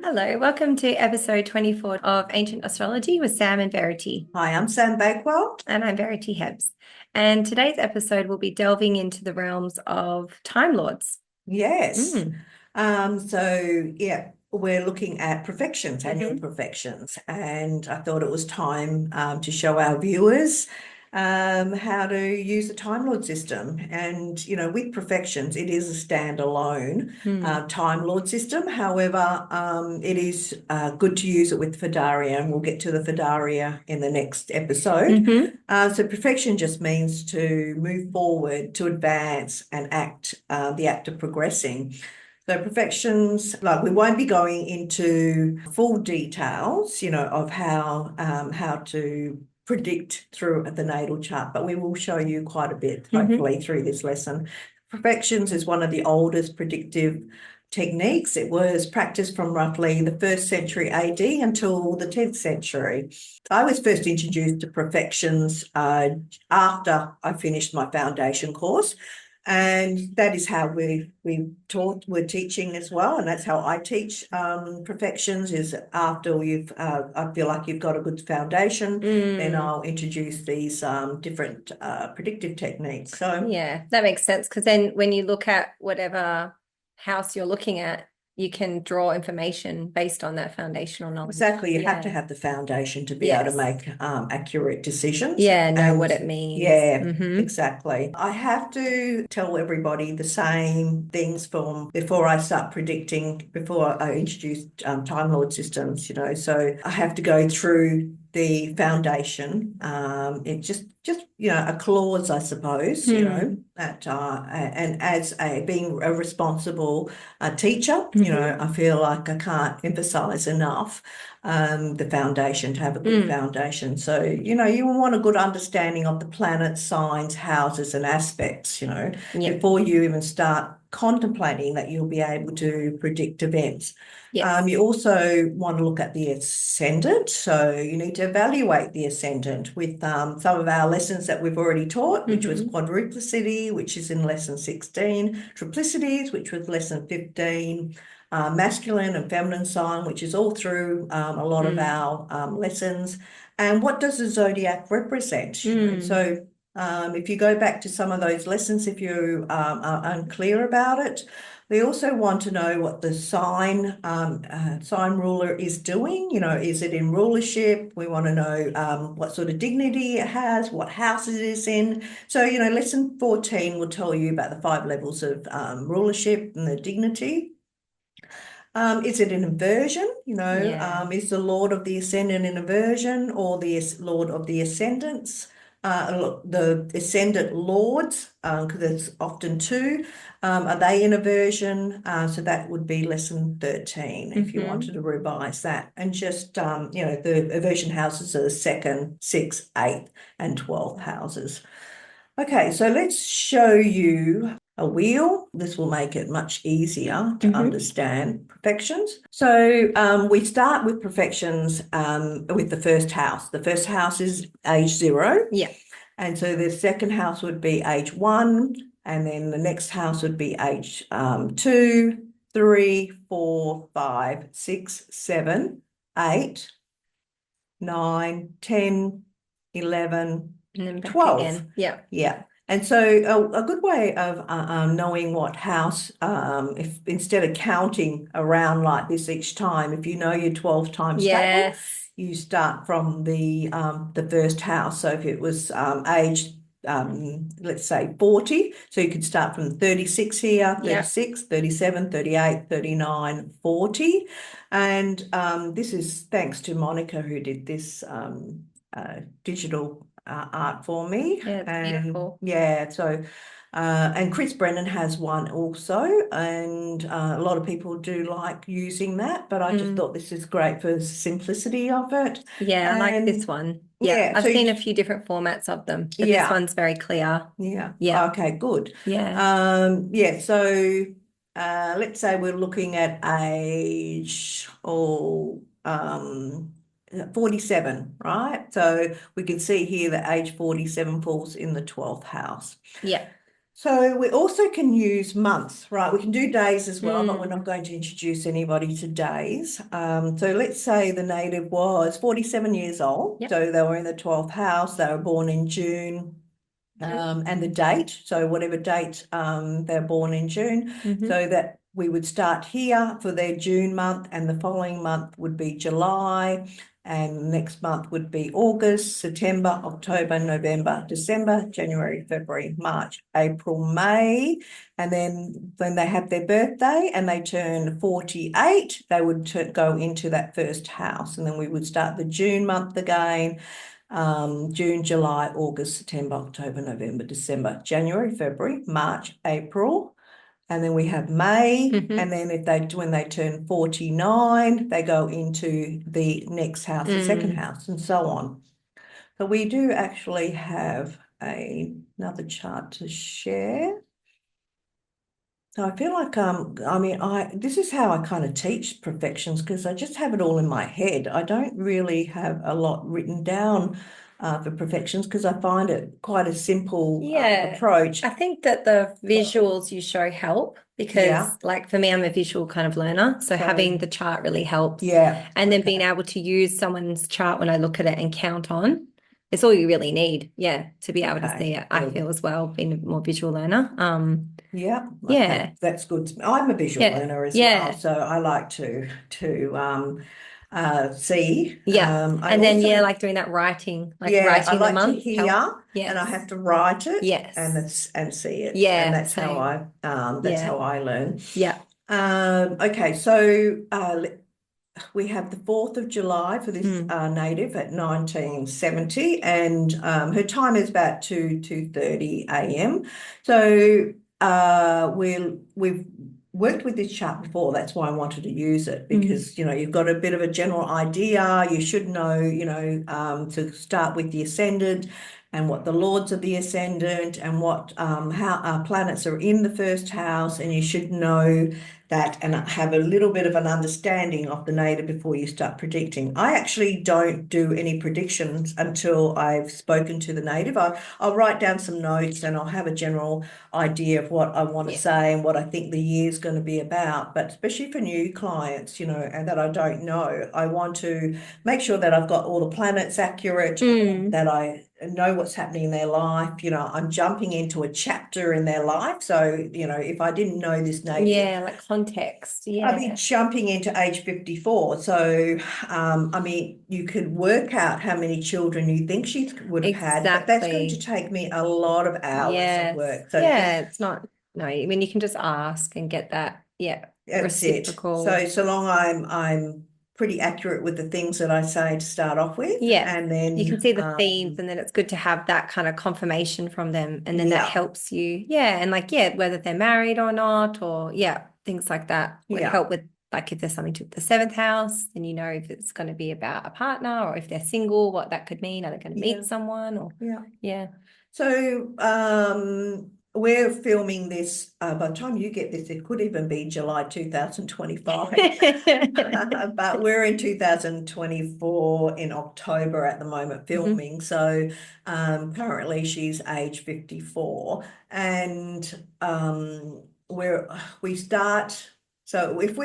Hello, welcome to episode 24 of Ancient Astrology with Sam and Verity. Hi, I'm Sam Bakewell. And I'm Verity Hebbs. And today's episode will be delving into the realms of Time Lords. Yes. Mm. We're looking at Profections, annual Profections, and I thought it was time to show our viewers how to use the Time Lord system. And, with Profections, it is a standalone Time Lord system. However, it is good to use it with Fedaria, and we'll get to the Fedaria in the next episode. So Profection just means to move forward, to advance and act, the act of progressing. So Profections, like we won't be going into full details, of how to predict through the natal chart, but we will show you quite a bit, hopefully, through this lesson. Profections is one of the oldest predictive techniques. It was practiced from roughly the 1st century AD until the 10th century. I was first introduced to Profections after I finished my foundation course. And that is how we're teaching as well. And that's how I teach Profections, is after I feel like you've got a good foundation, then I'll introduce these different predictive techniques. So yeah, that makes sense, because then when you look at whatever house you're looking at, you can draw information based on that foundational knowledge. Exactly. You have to have the foundation to be able to make accurate decisions. Yeah, know what it means. Yeah, exactly. I have to tell everybody the same things from before I start predicting, before I introduce Time Lord systems, so I have to go through the foundation. It just a clause, I suppose, that and as being a responsible teacher, I feel like I can't emphasize enough the foundation, to have a good foundation. So, you want a good understanding of the planets, signs, houses, and aspects, before you even start contemplating that you'll be able to predict events. Yes. You also want to look at the ascendant. So you need to evaluate the ascendant with some of our lessons that we've already taught, which was quadruplicity, which is in lesson 16, triplicities, which was lesson 15, masculine and feminine sign, which is all through a lot of our lessons. And what does the zodiac represent? So if you go back to some of those lessons, if you are unclear about it, we also want to know what the sign ruler is doing. Is it in rulership? We want to know what sort of dignity it has, what house it is in. So, lesson 14 will tell you about the 5 levels of rulership and the dignity. Is it an inversion? Is the Lord of the Ascendant in inversion, or the Lord of the Ascendants? The Ascendant Lords, because there's often 2, are they in aversion? So that would be lesson 13 if you wanted to revise that. And just, the aversion houses are the 2nd, 6th, 8th, and 12th houses. Okay, so let's show you a wheel. This will make it much easier to understand Profections. So we start with Profections with the first house. The first house is age 0. Yeah. And so the second house would be age 1, and then the next house would be age 2, 3, 4, 5, 6, 7, 8, 9, 10, 11, And then back 12. again. Yeah. Yeah. And so a good way of knowing what house, if instead of counting around like this each time, if you know your 12 times table, you start from the first house. So if it was age, let's say 40, so you could start from 36 here, 36, 37, 38, 39, 40. And this is thanks to Monica, who did this digital art for me. Yeah, it's beautiful. Yeah, so and Chris Brennan has one also, and a lot of people do like using that, but I just thought this is great for the simplicity of it. Yeah, I like this one. Yeah, I've seen a few different formats of them, but this one's very clear. Yeah. Yeah. Okay, good. Yeah. So let's say we're looking at age 47, right? So we can see here that age 47 falls in the 12th house. Yeah. So we also can use months, right? We can do days as well, but we're Mm. not going to introduce anybody to days. So let's say the native was 47 years old. Yep. So they were in the 12th house. They were born in June, and the date. So whatever date they're born in June. Mhm. So that we would start here for their June month, and the following month would be July. And next month would be August, September, October, November, December, January, February, March, April, May. And then when they have their birthday and they turn 48, they would go into that first house. And then we would start the June month again. June, July, August, September, October, November, December, January, February, March, April. And then we have May, Mhm. and then when they turn 49, they go into the next house, the second house, and so on. So we do actually have another chart to share. So I feel like I mean this is how I kind of teach Profections, because I just have it all in my head. I don't really have a lot written down for Profections, because I find it quite a simple Yeah. approach. I think that the visuals you show help Yeah. because, like, for me, I'm a visual kind of learner. So having the chart really helps. Yeah. And then being Okay. able to use someone's chart when I look at it and count on, it's all you really need. Yeah, to be able to Okay. see it, I Good. feel as well, being a more visual learner. Yeah, okay, Yeah, that's good. I'm a visual yeah, learner as well, yeah, so I like to see. yeah. I And then, yeah, also, like doing that writing, like yeah, I writing the like to month help. hear, and I Yes, have to write it and yes, see it, and yeah, same. that's Yeah, how I learn. yeah. Okay, so we have the 4th of July for this Mm. native at 1970, and her time is about 2:30 a.m. So we've worked with this chart before. That's why I wanted to use it, because you've got a bit of a general idea. You should know, to start with the ascendant and what the lords of the ascendant and what how planets are in the first house, and you should know that and have a little bit of an understanding of the native before you start predicting. I actually don't do any predictions until I've spoken to the native. I'll write down some notes and I'll have a general idea of what I want to Yeah. say and what I think the year is going to be about. But especially for new clients, and that I don't know, I want to make sure that I've got all the planets accurate, Mm. that I know what's happening in their life. I'm jumping into a chapter in their life. So, if I didn't know this native, Yeah, like context. I'd be Yeah, jumping into age 54. So, I mean, you could work out how many children you think she would have had, but that's going to exactly. take me a lot of hours of Yes. work. So just Yeah, it's not, no, I mean, you can just ask and get that, yeah, that's it. reciprocal. So long I'm pretty accurate with the things that I say to start off with, Yeah. and You can then see the themes, and then it's good to have that kind of confirmation from them. And then that yeah, helps you. Yeah. And like, yeah, whether they're married or not, or yeah, things like that would yeah, help with, like, if there's something to the seventh house, then you know if it's going to be about a partner, or if they're single, what that could mean. Are they going to yeah, meet someone? Or yeah. yeah. So we're filming this, by the time you get this, it could even be July 2025. But we're in 2024 in October at the moment Mhm. filming. So currently she's age 54. And we start. So if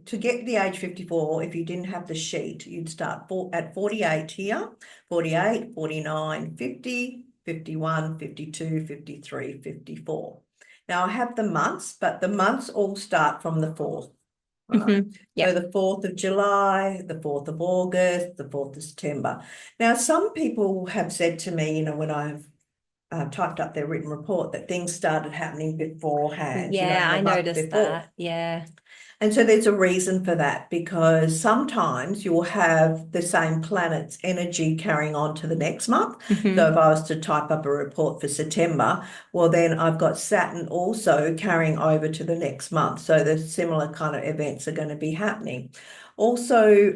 to get the age 54, if you didn't have the sheet, you'd start at 48 here, 48, 49, 50, 51, 52, 53, 54. Now I have the months, but the months all start from the 4th. Right. Mhm. So Yeah. the 4th of July, the 4th of August, the 4th of September. Now, some people have said to me, when I've typed up their written report, that things started happening beforehand, Yeah, in the I month noticed before. that. Yeah. And so there's a reason for that, because sometimes you'll have the same planet's energy carrying on to the next month. So Hmm. if I was to type up a report for September, well, then I've got Saturn also carrying over to the next month. So the similar kind of events are going to be happening. Also,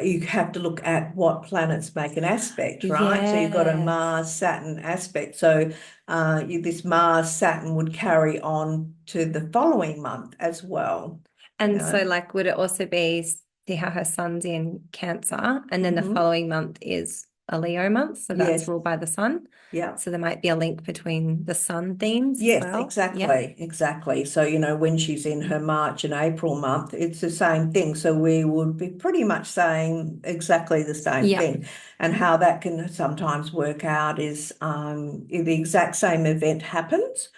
you have to look at what planets make an aspect, right? So you've got a Yes. Mars Saturn aspect. So this Mars Saturn would carry on to the following month as well. And so, You like, would it also be see how her son's in Cancer, and then the hmm following month is a Leo month, so that's Yes. ruled by the sun. Yeah. So there might be a link between the sun themes as Yes, well. exactly, exactly. So, when she's in her March and April month, it's the same thing. So we would be pretty much saying exactly the same thing. And how that can sometimes work out is if the exact same event happens,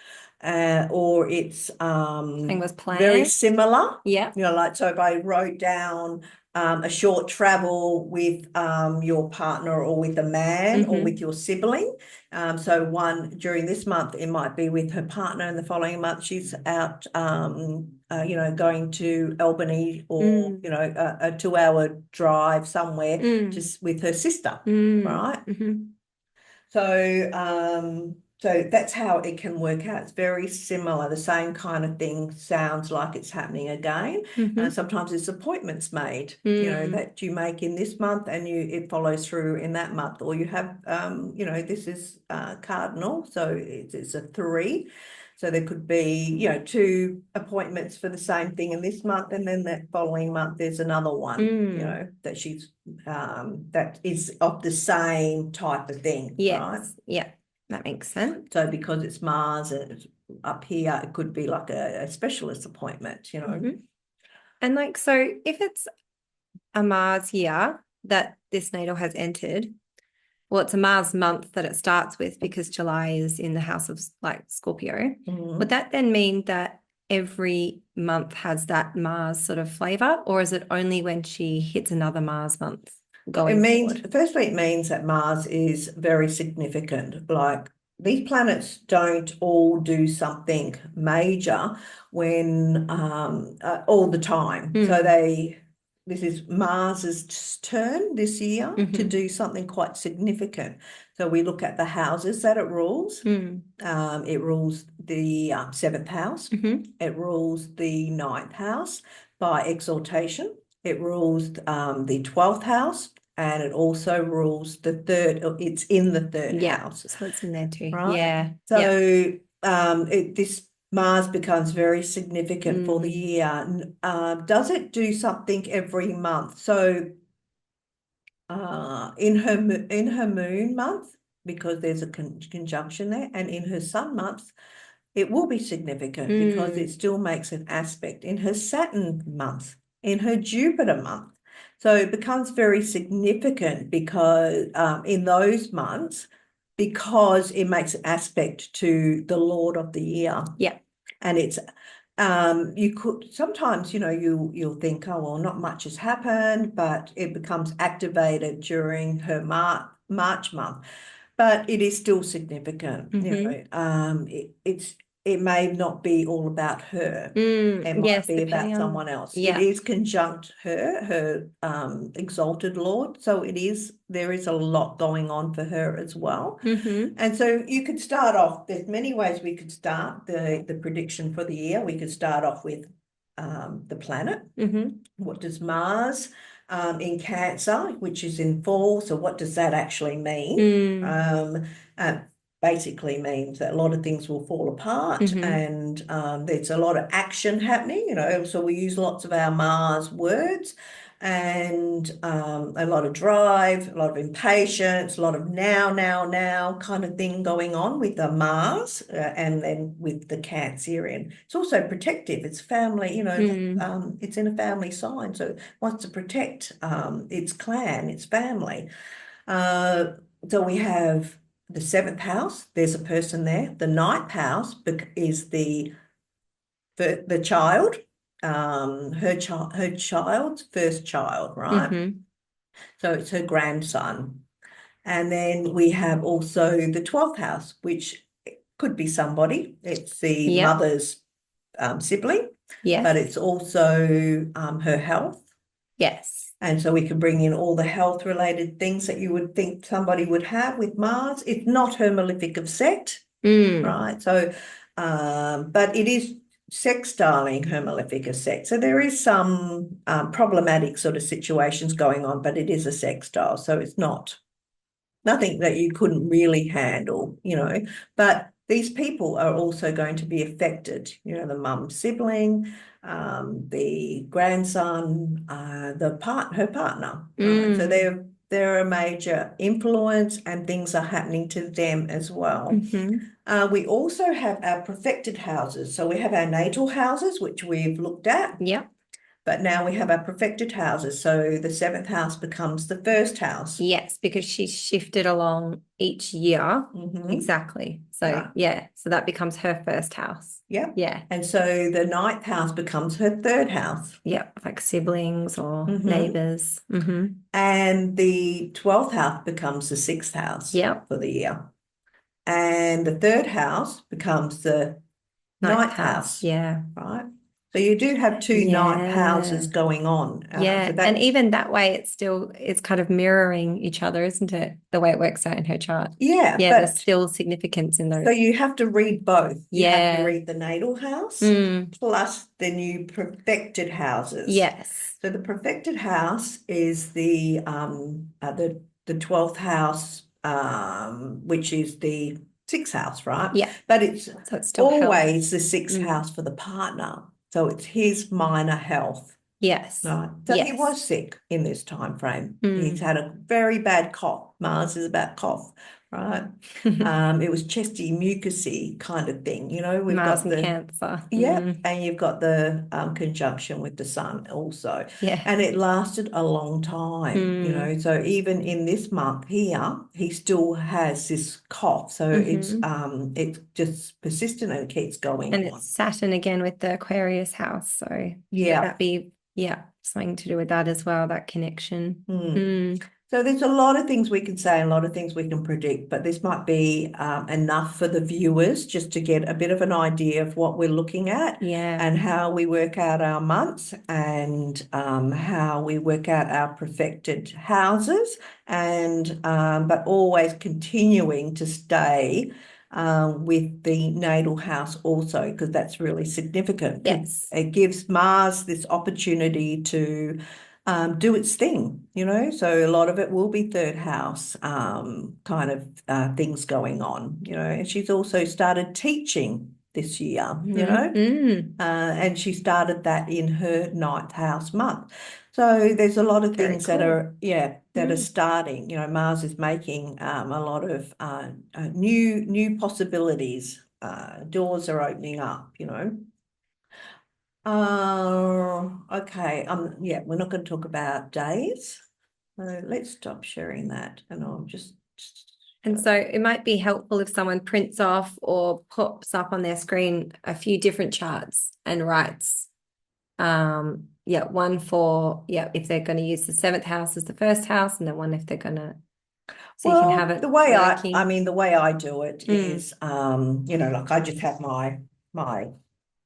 or it's Thing was very planned. similar. Yeah. Like, so if I wrote down a short travel with your partner or with a man or with your sibling. So one during this month, it might be with her partner, and the following month she's out, going to Albany or, a 2-hour drive somewhere just with her sister, right? So that's how it can work out. It's very similar. The same kind of thing sounds like it's happening again. Sometimes it's appointments made, that you make in this month and it follows through in that month. Or you have, this is cardinal, so it's a 3. So there could be, 2 appointments for the same thing in this month, and then that following month there's another one, that she's that is of the same type of thing, right? Yeah, that makes sense. So because it's Mars and it's up here, it could be like a specialist appointment, And like, so if it's a Mars year that this natal has entered, well, it's a Mars month that it starts with because July is in the house of like Scorpio. Would that then mean that every month has that Mars sort of flavor, or is it only when she hits another Mars month going forward? Firstly, it means that Mars is very significant. Like, these planets don't all do something major when all the time. So this is Mars's turn this year to do something quite significant. So we look at the houses that it rules. It rules the 7th house. It rules the 9th house by exaltation. It rules the 12th house, and it also rules the 3rd. It's in the 3rd house. So it's in there too. Right? Yeah. So this Mars becomes very significant for the year. Does it do something every month? So in her moon month, because there's a conjunction there, and in her sun month, it will be significant because it still makes an aspect in her Saturn month, in her Jupiter month. So it becomes very significant because in those months, because it makes an aspect to the Lord of the year. Yeah. And it's you could sometimes, you'll think, oh, well, not much has happened, but it becomes activated during her March month. But it is still significant. It may not be all about her. It might be about someone else. It is conjunct her exalted Lord. So there is a lot going on for her as well. And so you could start off, there's many ways we could start the prediction for the year. We could start off with the planet. What does Mars in Cancer, which is in fall, so what does that actually mean? Basically means that a lot of things will fall apart, and there's a lot of action happening, so we use lots of our Mars words, and a lot of drive, a lot of impatience, a lot of now kind of thing going on with the Mars, and then with the Cancerian. It's also protective. It's family, it's in a family sign, so it wants to protect its clan, its family. So we have the 7th house, there's a person there. The 9th house is the child, her child's first child, right? So it's her grandson. And then we have also the 12th house, which could be somebody. It's the mother's sibling, but it's also her health. And so we can bring in all the health related things that you would think somebody would have with Mars. It's not her malefic of sect, right? So, but it is sextiling her malefic of sect. So there is some problematic sort of situations going on, but it is a sextile. So it's nothing that you couldn't really handle, but these people are also going to be affected, the mum sibling, the grandson, her partner. Right? So they're a major influence and things are happening to them as well. We also have our perfected houses. So we have our natal houses, which we've looked at. Yep. But now we have our perfected houses. So the seventh house becomes the first house. Yes, because she's shifted along each year. Exactly. So yeah, so that becomes her first house. Yeah. Yeah. And so the ninth house becomes her third house. Yep, like siblings or neighbors. And the 12th house becomes the sixth house for the year. And the third house becomes the ninth house. Yeah. Right. So you do have two ninth houses going on. Yeah. And even that way, it's kind of mirroring each other, isn't it? The way it works out in her chart. Yeah. Yeah, there's still significance in those. So you have to read both. You have to Yeah. read the natal house plus the new perfected houses. Yes. So the perfected house is the 12th house, which is the sixth house, right? Yeah. But it's So it's still always the sixth house for the partner. So it's his minor health. Yes. Right. So he was sick in this time frame. He's had a very bad cough. Mars is about cough, right? It was chesty, mucusy kind of thing. You know, we've Mars got and the Cancer. and you've got the conjunction with the sun also. Yeah. And it lasted a long time, you know. So even in this month here, he still has this cough. So it's just persistent and it keeps going And on. it's Saturn again with the Aquarius house. So Yeah. that'd be something to do with that as well, that connection. So there's a lot of things we can say, a lot of things we can predict, but this might be enough for the viewers just to get a bit of an idea of what we're looking at and how we work out our months and how we work out our perfected houses and but always continuing to stay with the natal house also, because that's really significant. Yes. It gives Mars this opportunity to do its thing, you know. So a lot of it will be third house kind of things going on, you know. And she's also started teaching this year, you know, and she started that in her ninth house month. So there's a lot of things that are, that are starting. You know, Mars is making a lot of new possibilities. Doors are opening up, you know. Okay. Yeah, we're not going to talk about days. So let's stop sharing that. And I'll just. And so it might be helpful if someone prints off or pops up on their screen a few different charts and writes, one for, if they're going to use the seventh house as the first house, and then one if they're going to, so you can have it the way working. the way I do it is, you know, like I just have my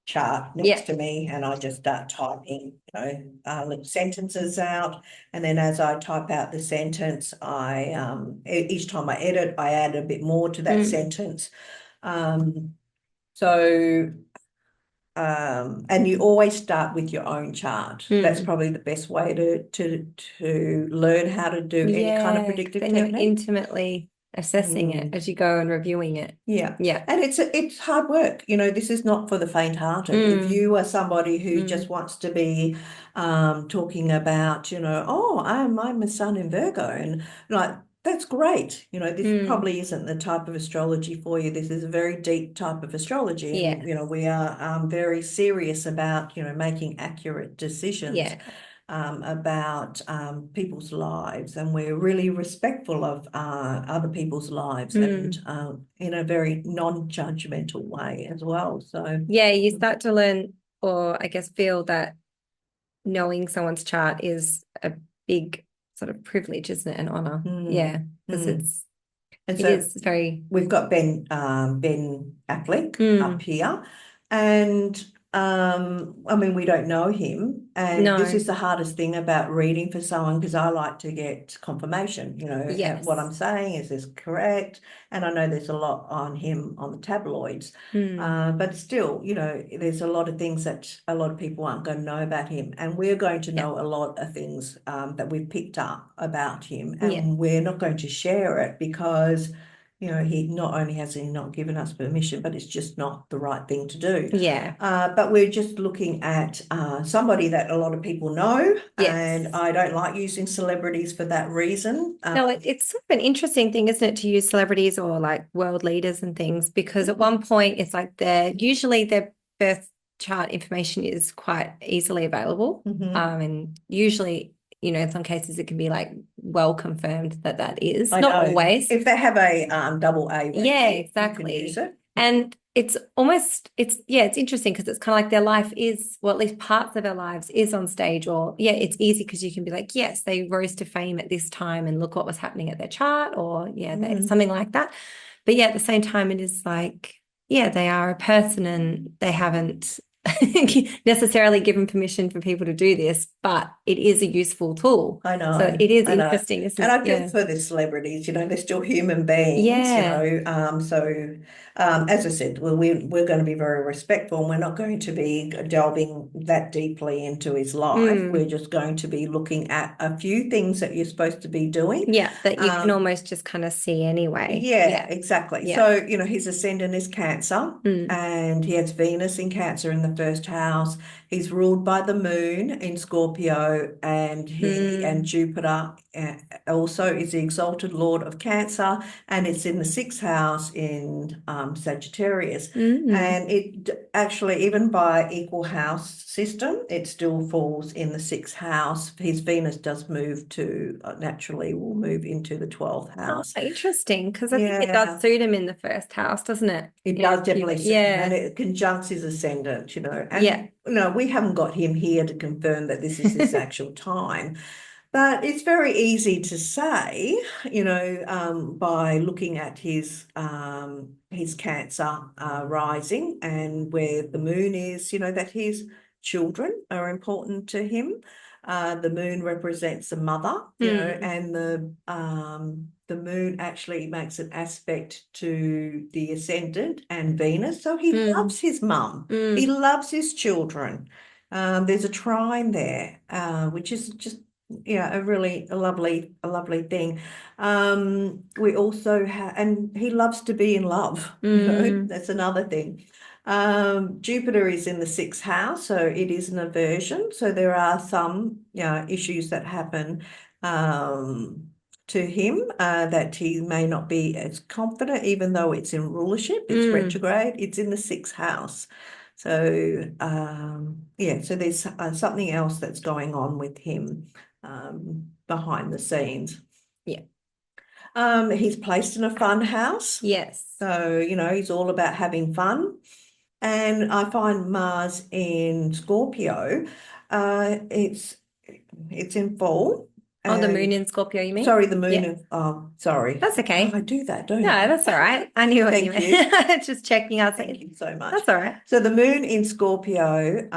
chart next to me and I just start typing, you know, little sentences out. And then as I type out the sentence, I each time I edit, I add a bit more to that sentence. And you always start with your own chart. That's probably the best way to learn how to do any kind of predictive then technique. You're intimately assessing it as you go and reviewing it. Yeah. And it's hard work. You know, this is not for the faint-hearted. If you are somebody who just wants to be talking about, you know, I'm a sun in Virgo, and like that's great. You know, this probably isn't the type of astrology for you. This is a very deep type of astrology. And, you know, we are very serious about, you know, making accurate decisions. About people's lives, and we're really respectful of other people's lives and in a very non-judgmental way as well. So you start to learn, or I guess feel that knowing someone's chart is a big sort of privilege, isn't it? An honor. Because it is very. We've got Ben Affleck up here, and I mean, we don't know him, and this is the hardest thing about reading for someone, because I like to get confirmation, you know, what I'm saying, is this correct? And I know there's a lot on him on the tabloids, but still, you know, there's a lot of things that a lot of people aren't going to know about him, and we're going to know a lot of things that we've picked up about him, and we're not going to share it because he not only has he not given us permission, but it's just not the right thing to do. Yeah. But we're just looking at somebody that a lot of people know, and Yes. I don't like using celebrities for that reason. No, it's sort of an interesting thing, isn't it, to use celebrities or like world leaders and things, because at one point it's like usually their birth chart information is quite easily available. And usually, in some cases it can be like well confirmed that that is. I Not know always. if they have a double A Yeah, rating, you can exactly. use it. And it's interesting because it's kind of like their life is, well, at least parts of their lives is on stage, or yeah, it's easy because you can be like, yes, they rose to fame at this time and look what was happening at their chart, or yeah, something like that. But yeah, at the same time, it is like, yeah, they are a person and they haven't necessarily given permission for people to do this, but it is a useful tool. I So know, it is I know. interesting. This And is, I feel yeah. for the celebrities, they're still human beings, Yeah. as I said, well, we're going to be very respectful, and we're not going to be delving that deeply into his life. We're just going to be looking at a few things that you're supposed to be doing. Yeah, that you can almost just kind of see anyway. Yeah, Yeah. exactly. Yeah. So, his ascendant is Cancer, and he has Venus in Cancer in the first house. He's ruled by the moon in Scorpio, and Jupiter also is the exalted Lord of Cancer, and it's in the sixth house in Sagittarius. And it actually, even by equal house system, it still falls in the sixth house. His Venus does move to, naturally will move into the 12th Oh, house. interesting. Because I think it does Yeah, suit him in the first house, doesn't it? it Yeah. does definitely suit him, and Yeah. it conjuncts his ascendant, Yeah. and we haven't got him here to confirm that this is his actual time. But it's very easy to say, by looking at his Cancer rising and where the moon is, that his children are important to him. The moon represents the mother, and the moon actually makes an aspect to the ascendant and Venus. So he loves his mum. He loves his children. There's a trine there, which is just a lovely thing. We also have, and he loves to be in love, that's another thing. Jupiter is in the sixth house, so it is an aversion. So there are some, issues that happen to him that he may not be as confident, even though it's in rulership, it's retrograde, it's in the sixth house. So so there's something else that's going on with him behind the scenes. Yeah. He's placed in a fun house. Yes. So, he's all about having fun. And I find Mars in Scorpio, it's in fall. Oh, the moon And in Scorpio, you mean? sorry, the moon Yeah. in, oh, sorry. That's okay. I do that, don't No, I? that's all right. I knew what you Thank you. meant. Just checking out. Thank you so much. That's all right. So the moon in Scorpio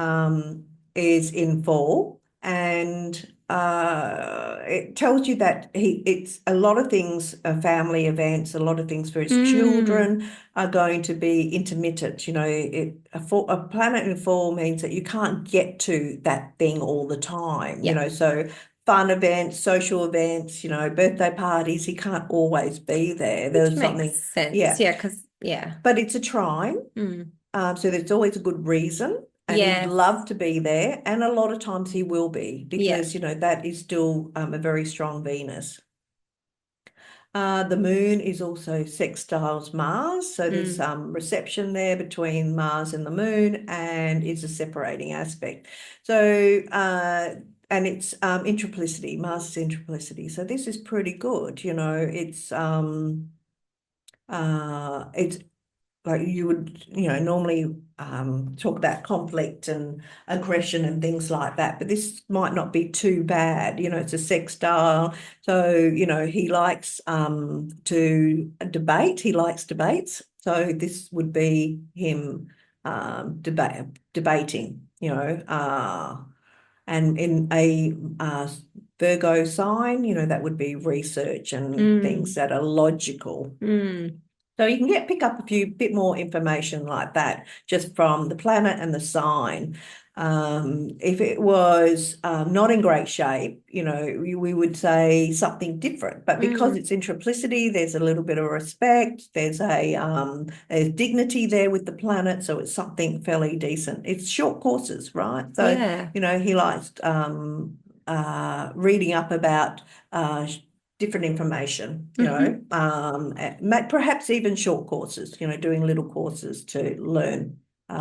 is in fall, and it tells you that it's a lot of things, family events, a lot of things for his children are going to be intermittent. A planet in fall means that you can't get to that thing all the time. Yeah. So fun events, social events, birthday parties, he can't always be there. Which There's something, makes sense. yeah. Yeah, because yeah. But it's a trine. So there's always a good reason, and he'd Yes. love to be there. And a lot of times he will be because, Yeah. that is still a very strong Venus. The moon is also sextiles Mars. So there's some reception there between Mars and the moon, and it's a separating aspect. So, and it's in triplicity, Mars is in triplicity. So this is pretty good. It's like you would, normally talk about conflict and aggression and things like that, but this might not be too bad. It's a sextile. So, he likes to debate. He likes debates. So this would be him debating, and in a Virgo sign, that would be research and things that are logical. So you can pick up a bit more information like that just from the planet and the sign. If it was not in great shape, we would say something different. But because Mm. it's in triplicity, there's a little bit of respect. There's dignity there with the planet, so it's something fairly decent. It's short courses, right? So Yeah. he likes reading up about different information, perhaps even short courses, doing little courses to learn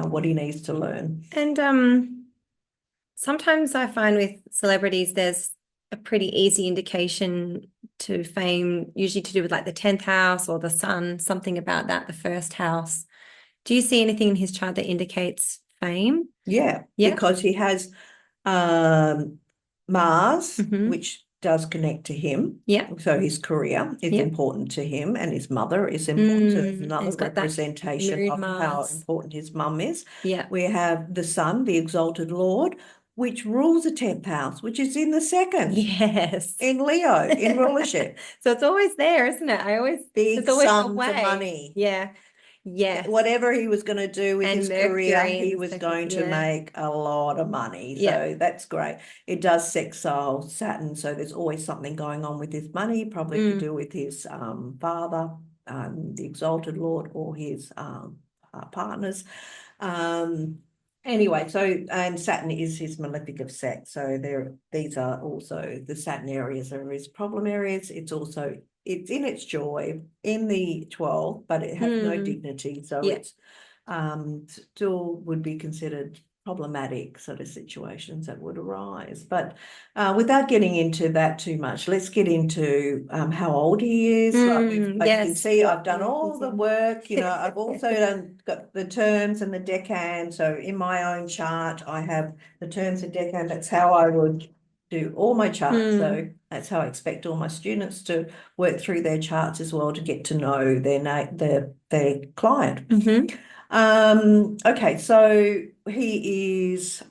what he needs to learn. And sometimes I find with celebrities, there's a pretty easy indication to fame, usually to do with like the 10th house or the sun, something about that, the first house. Do you see anything in his chart that indicates fame? Yeah, Yeah. because he has um, Mars, Mm-hmm. which does connect to him. Yeah. So his career is Yeah. important to him, and his mother is important. So there's And another he's got that representation moon of how Mars. important his mum is. Yeah. We have the sun, the exalted Lord, which rules the 10th house, which is in the second, Yes. in Leo, in rulership. So it's always there, isn't it? Big It's always sums of away. money. Yeah. Yes. Whatever he was going to do with And his career, Mercury in he the was second. going to Yeah. make a lot of money. Yeah. So that's great. It does sextile Saturn, so there's always something going on with his money, probably to do with his father, the exalted Lord, or his partners. Anyway, and Saturn is his malefic of Sat. So these are also the Saturn areas are his problem areas. It's in its joy in the 12th, but it has no dignity. So Yeah. it's still would be considered problematic sort of situations that would arise. But without getting into that too much, let's get into how old he is. Like you can Yes. see, I've done What all is the in? work. I've also got the terms and the decan. So in my own chart, I have the terms and decan. That's how I would do all my charts. So that's how I expect all my students to work through their charts as well to get to know their client. Okay, so he is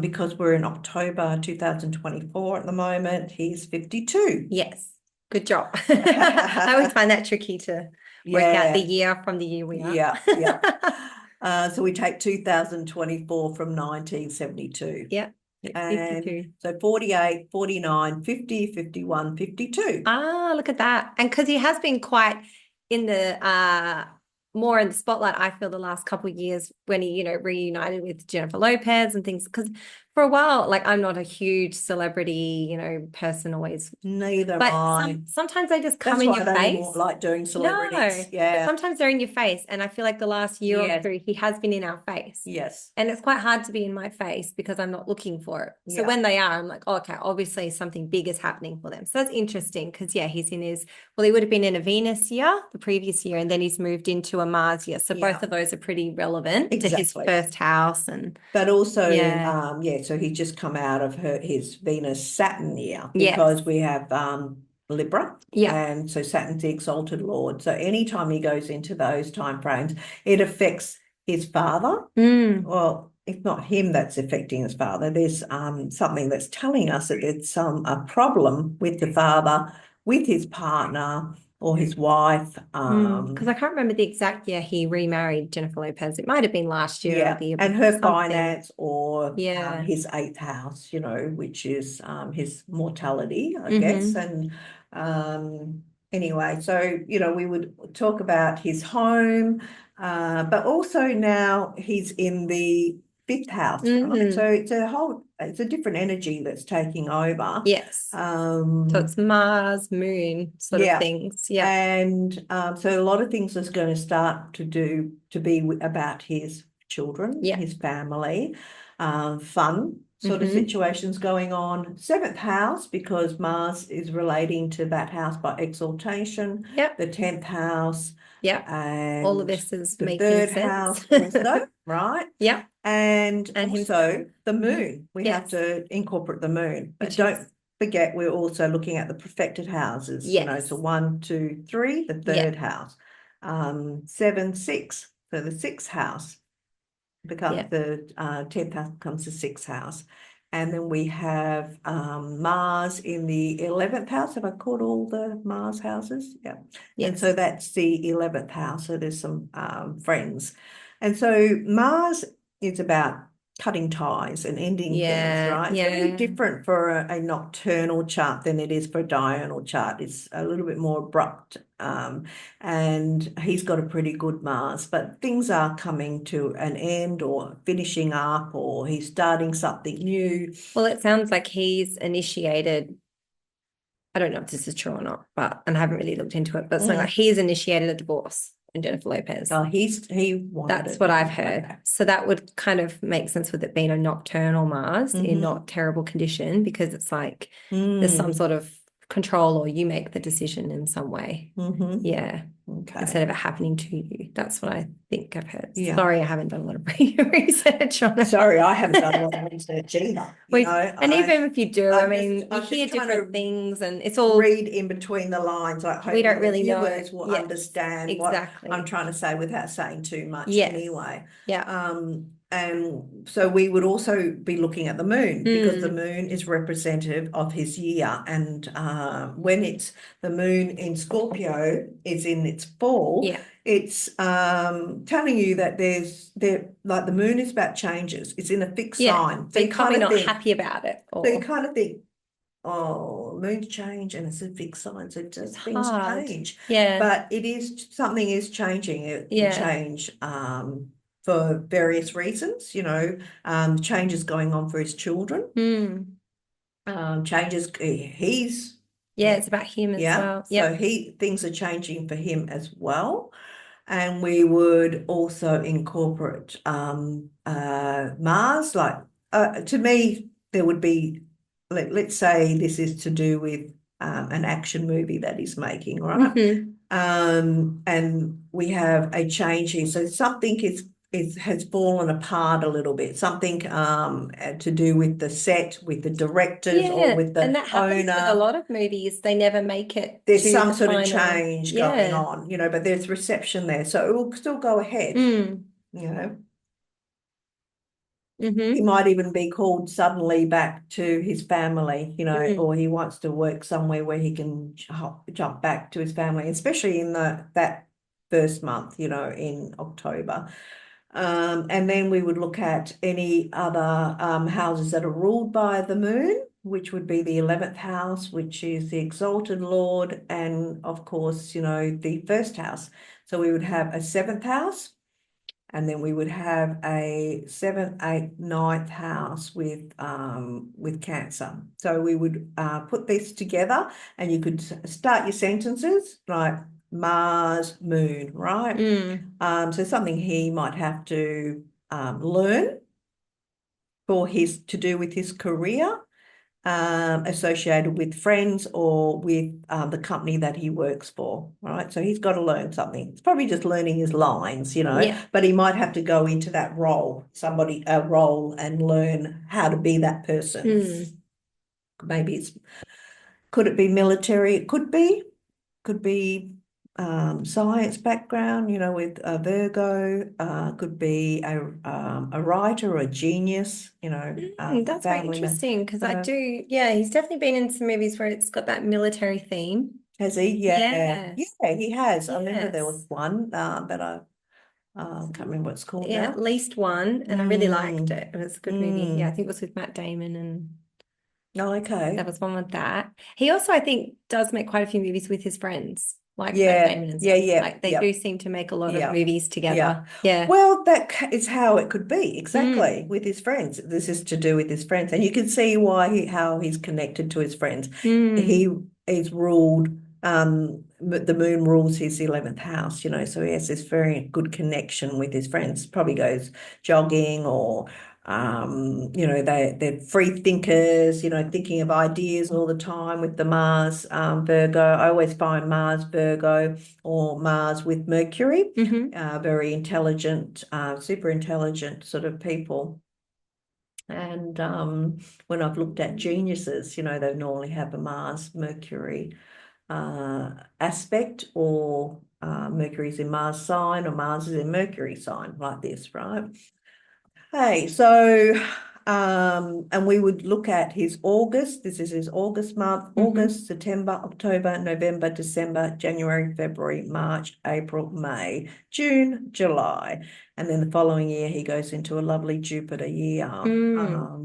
because we're in October 2024 at the moment, he's 52. Yes. Good job. I always find that tricky to work out the Yeah, year from the year we are. yeah. So we take 2024 from 1972. Yeah. It's And 52. so 48, 49, 50, 51, 52. Ah, look at that. And because he has been quite in the more in the spotlight, I feel the last couple of years when he, reunited with Jennifer Lopez and things. Because for a while, like I'm not a huge celebrity, person always, Neither am but I. sometimes they just come That's in why your I don't even face. like doing No, celebrities. but Yeah. sometimes they're in your face. And I feel like the last year or Yes. two, he has been in our face. Yes. And it's quite hard to be in my face because I'm not looking for it. So Yeah. when they are, I'm like, oh, okay, obviously something big is happening for them. So that's interesting because, yeah, he would have been in a Venus year the previous year, and then he's moved into a Mars year. So both of those are pretty relevant to his Exactly. first house. And But also, yeah, so he's just come out of his Venus Saturn year yes, because we have Libra. yeah, And so Saturn's the exalted Lord. So anytime he goes into those time frames, it affects his father. Well, it's not him that's affecting his father. There's something that's telling us that there's a problem with the father, with his partner or his wife. because I can't remember the exact year he remarried Jennifer Lopez. It might have been last year or Yeah, the year and before, her something. finance or Yeah. his eighth house, which is his mortality, I guess. And anyway, so we would talk about his home, but also now he's in the fifth house, right? So it's a different energy that's taking over. Yes. So it's Mars, moon sort of Yeah. things. Yeah. And so a lot of things is going to start to be about his children, Yeah. his family, fun sort of situations going on. Seventh house, because Mars is relating to that house by exaltation. Yep. The 10th house. Yep. And All of this is the making third sense. house also, right? Yep. And And himself. also the moon. We have Yes. to incorporate the moon. But Which don't is forget, we're also looking at the perfected houses. yes. So 1, 2, 3, the third house. 7, 6. So the sixth house becomes Yep. the 10th house becomes the sixth house. And then we have Mars in the 11th house. Have I caught all the Mars houses? Yeah. And so Yes. that's the 11th house. So there's some friends. And so Mars is about cutting ties and ending things, Yeah. right? It's very Yeah. different for a nocturnal chart than it is for a diurnal chart. It's a little bit more abrupt. And he's got a pretty good Mars, but things are coming to an end or finishing up, or he's starting something new. Well, it sounds like he's initiated. I don't know if this is true or not, but and I haven't really looked into it, but it's like Mm. he's initiated a divorce in Jennifer Lopez. Oh, he wanted That's it. what I've Yeah. heard. Okay. So that would kind of make sense with it being a nocturnal Mars in Mm-hmm. not terrible condition because it's like there's some Mm. sort of control or you make the decision in some way. Mm-hmm. Yeah. Okay. Instead of it happening to you. That's what I think I've heard. Yeah. Sorry, I haven't done a lot of research on it. Sorry, I haven't done a lot of research either. And even if you do, I mean, you I'm hear just trying different to things and it's all, read in between the lines. Like we don't hopefully the really know. viewers will Yes, understand what I'm exactly. trying to say without saying too much Yes. anyway. Yeah. And so we would also be looking at the moon because the Mm. moon is representative of his year. And when it's the moon in Scorpio is in its fall, Yeah. it's telling you that like the moon is about changes. It's in a fixed Yeah. sign. So you're probably not happy about it So you or kind of think, oh, moons change and it's a fixed sign, so it's just things hard. change. Yeah. But it is something is changing. It can Yeah. change for various reasons, changes going on for his children, Mm. changes he's Yeah, it's about him as yeah, well. so Yep. things are changing for him as well. And we would also incorporate Mars. Like to me, there would be, let's say this is to do with an action movie that he's making, right? Mm-hmm. And we have a change here. So something has fallen apart a little bit. Something to do with the set, with the directors, or Yeah. with And the that happens with a owner. lot of movies. They never make it There's to some the sort of final. change going Yeah. on, but there's reception there. So it will still go ahead, Mm. you know. He Mm-hmm. might even be called suddenly back to his family, Mm. or he wants to work somewhere where he can jump back to his family, especially in that first month, in October. And then we would look at any other houses that are ruled by the moon, which would be the 11th house, which is the exalted Lord, and of course, the first house. So we would have a seventh house, and then we would have a seventh, eighth, ninth house with Cancer. So we would put this together, and you could start your sentences like Mars, Moon, right? Mm. So something he might have to learn to do with his career, associated with friends or with the company that he works for, right? So he's got to learn something. It's probably just learning his lines, Yeah. but he might have to go into that role, a role, and learn how to be that person. Mm. Maybe could it be military? It could be science background, with a Virgo, could be a writer or a genius, That's very family man. interesting because I So do, yeah, he's definitely been in some movies where it's got that military theme. has he? Yeah, Yes. yeah, he has. I remember there was Yes. one that I can't remember what it's called Yeah, at now. least one. And I really liked Mm, it. It was a good movie. Yeah, I mm. think it was with Matt Damon and Oh, there okay. was one with that. He also, I think, does make quite a few movies with his friends, like Matt Yeah, Damon and yeah, stuff. yeah, Like they do yep, seem to make a lot of yep, movies yeah. together. Yeah. Well, is how it could be Mm, exactly with his friends. This is to do with his friends, and you can see how he's connected to his friends. mm, He is ruled. The moon rules his 11th house, so he has this very good connection with his friends. Probably goes jogging or they're free thinkers, thinking of ideas all the time with the Mars Virgo. I always find Mars Virgo or Mars with Mercury, hmm. very intelligent, super intelligent sort of people. And when I've looked at geniuses, they normally have a Mars Mercury aspect, or Mercury's in Mars sign or Mars is in Mercury sign, like this, right? Hey, so And we would look at his August. This is his August month, August, September, October, November, December, January, February, March, April, May, June, July. And then the following year, he goes into a lovely Jupiter year,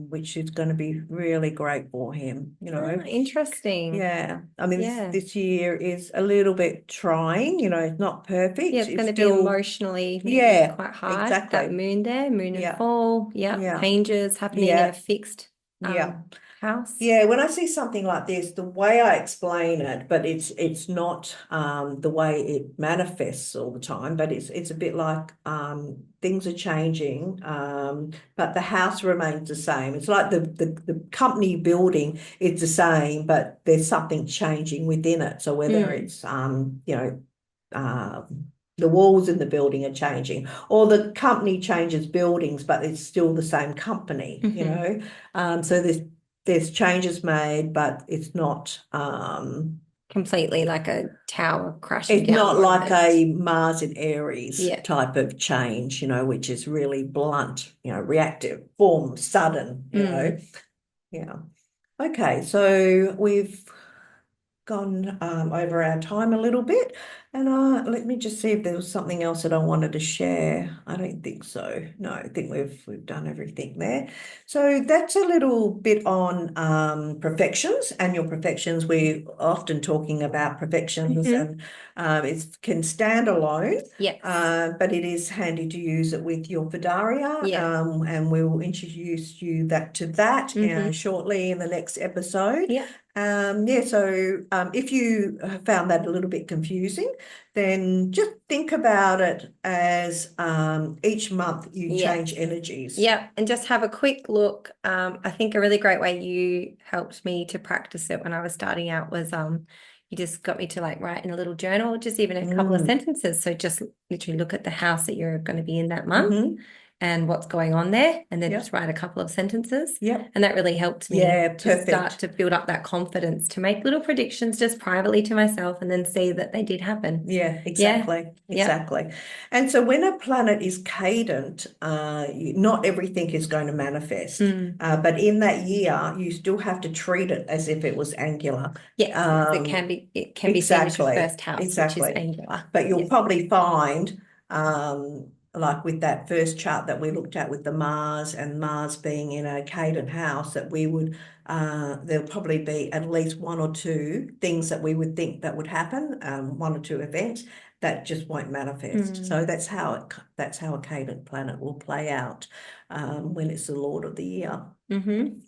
which is going to be really great for him, you know. Interesting. Yeah. I mean, Yeah. this year is a little bit trying, you know, it's not Yeah, perfect. it's It's going to be still, emotionally maybe yeah, quite hard. That exactly. moon there, moon and Yeah. fall. Yeah, Yeah. changes happening in a Yeah. fixed Yeah. house. Yeah, when I see something like this, the way I explain it, but it's not the way it manifests all the time, but it's a bit like things are changing, but the house remains the same. It's like the company building is the same, but there's something changing within it. So whether Mm. it's you know, the walls in the building are changing, or the company changes buildings, but it's still the same company, you know. So there's changes made, but Completely like a tower crashing it's down not like moment. a Mars in Aries Yeah. type of change, you know, which is really blunt, you know, reactive, form, sudden, you know. Mm. Yeah. Okay, so we've gone over our time a little bit. And let me just see if there was something else that I wanted to share. I don't think so. No, I think we've done everything there. So that's a little bit on perfections, annual perfections. We're often talking about perfections, and it can stand alone. Yes. But it is handy to use it with your Fedaria, Yeah. and we will introduce you to that shortly in the next episode. Yeah. Yeah, so if you found that a little bit confusing, then just think about it as each month you Yeah. change energies. Yeah, and just have a quick look. I think a really great way you helped me to practice it when I was starting out was you just got me to like write in a little journal, just even a couple of Mm. sentences. So just literally look at the house that you're going to be in that month Mm-hmm. and what's going on there, and then just Yep. write a couple of sentences. Yep. And that really helped me Yeah, just start perfect. to build up that confidence to make little predictions just privately to myself and then see that they did happen. Yeah, Yeah. exactly, Yeah. exactly. And so when a planet is cadent, not everything is going to manifest. Mm. But in that year, you still have to treat it as if it was angular. Yes, because Um, it can be seen as your exactly, first house, which is exactly. angular. But you'll Yeah. probably find, like with that first chart that we looked at with the Mars and Mars being in a cadent house, that we would there'll probably be at least one or two things that we would think that would happen, one or two events that just won't manifest. So Mm. that's how a cadent planet will play out when it's the Lord of the year. Mm-hmm.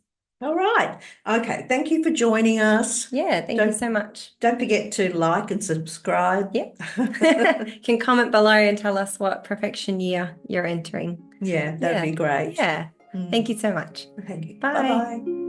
All right. Okay. Thank you for joining us. Yeah, thank you so Don't much. don't forget to like and subscribe. Yep. Can comment below and tell us what perfection year you're entering. Yeah, that'd Yeah. be great. Yeah. Thank Mm, you so much. thank you. Bye Bye. bye.